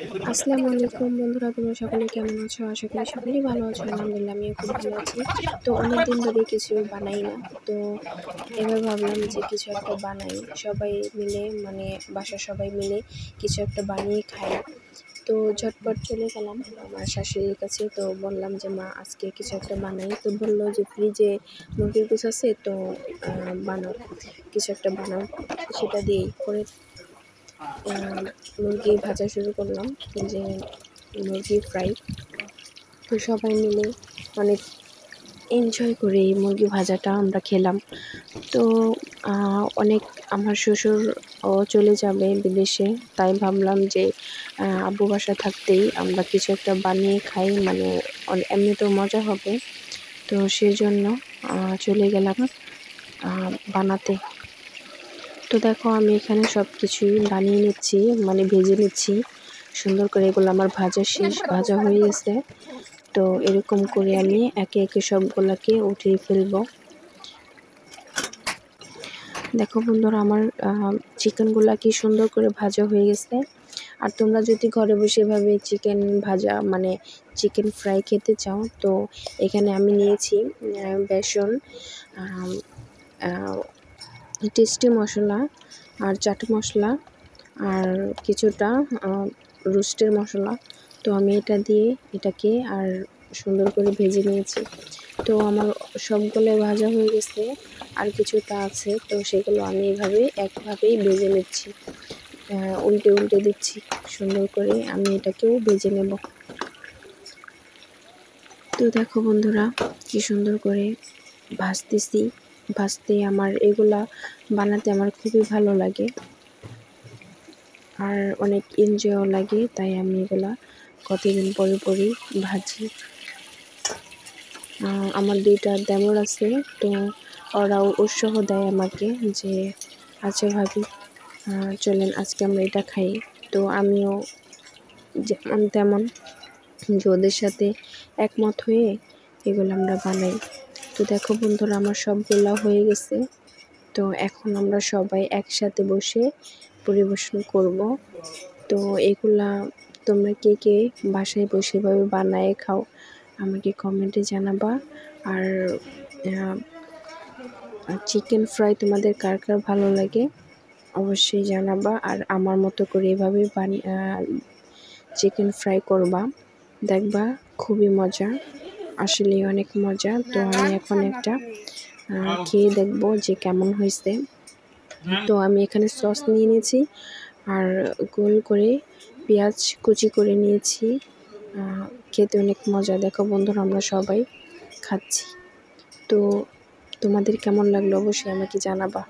আসসালামু আলাইকুম বন্ধুরা, তোমরা সকলে কেমন আছো? আশা করি সকলেই ভালো আছো। আলহামদুলিল্লাহ, আমিও খুব ভালো আছি। তো অনেক দিন ধরে কিছু বানাই না, তো এবার ভাবলাম যে কিছু একটা বানাই, সবাই মিলে, মানে বাসার সবাই মিলে কিছু একটা বানিয়ে খাই। তো ঝটপট চলে গেলাম আমার শাশুড়ির কাছে, তো বললাম যে মা আজকে কিছু একটা বানাই। তো বললো যে ফ্রিজে মুরগির গোশ আছে, তো বানাও, কিছু একটা বানাও। সেটা দিয়েই করে মুরগি ভাজা শুরু করলাম, যে মুরগি ফ্রাই। তো সবাই মিলে অনেক এনজয় করে এই মুরগি ভাজাটা আমরা খেলাম। তো অনেক, আমার শ্বশুরও চলে যাবে বিদেশে, তাই ভাবলাম যে আব্বু বাসা থাকতেই আমরা কিছু একটা বানিয়ে খাই, মানে এমনিতেও মজা হবে। তো সেজন্য চলে গেলাম বানাতে। তো দেখো আমি এখানে সব কিছুই বানিয়ে নিচ্ছি, মানে ভেজে নিচ্ছি সুন্দর করে। এগুলো আমার ভাজা হয়ে গেছে। তো এরকম করে আমি একে একে সবগুলোকে উঠিয়ে ফেলবো। দেখো বন্ধুরা, আমার চিকেনগুলো কি সুন্দর করে ভাজা হয়ে গেছে। আর তোমরা যদি ঘরে বসে এভাবে চিকেন ভাজা, মানে চিকেন ফ্রাই খেতে চাও, তো এখানে আমি নিয়েছি বেসন, টেস্টি মশলা, আর চাট মশলা, আর কিছুটা রোস্টের মশলা। তো আমি এটা দিয়ে এটাকে আর সুন্দর করে ভেজে নিয়েছি। তো আমার সবগুলো ভাজা হয়ে গেছে, আর কিছুটা আছে, তো সেগুলো আমি একভাবেই ভেজে নিচ্ছি, উল্টে দিচ্ছি সুন্দর করে। আমি এটাকেও ভেজে নেব। তো দেখো বন্ধুরা, কি সুন্দর করে ভাজতে আমার এগুলা বানাতে আমার খুবই ভালো লাগে, আর অনেক এনজয়ও লাগে, তাই আমি এগুলা কতদিন পরে ভাজি। আমার 2টা দেওর আছে, তো ওরাও উৎসাহ দেয় আমাকে যে আচ্ছা ভাবি, চলেন আজকে আমরা এটা খাই। তো আমিও যেমন তেমন যে ওদের সাথে একমত হয়ে এগুলো আমরা বানাই। তো দেখো বন্ধুরা, আমার সবগুলা হয়ে গেছে। তো এখন আমরা সবাই একসাথে বসে পরিবেশন করব। তো এগুলা তোমরা কে কে বাসায় বসে এভাবে বানায় খাও আমাকে কমেন্টে জানাবা। আর চিকেন ফ্রাই তোমাদের কার কার ভালো লাগে অবশ্যই জানাবা। আর আমার মতো করে এভাবে চিকেন ফ্রাই করবা, দেখবা খুবই মজা, আসলে অনেক মজা। তো আমি এখন একটা খেয়ে দেখবো যে কেমন হয়েছে। তো আমি এখানে সস নিয়ে নিয়েছি, আর গোল করে পেঁয়াজ কুচি করে নিয়েছি। খেতে অনেক মজা। দেখো বন্ধুরা, আমরা সবাই খাচ্ছি। তো তোমাদের কেমন লাগলো অবশ্যই আমাকে জানাবা।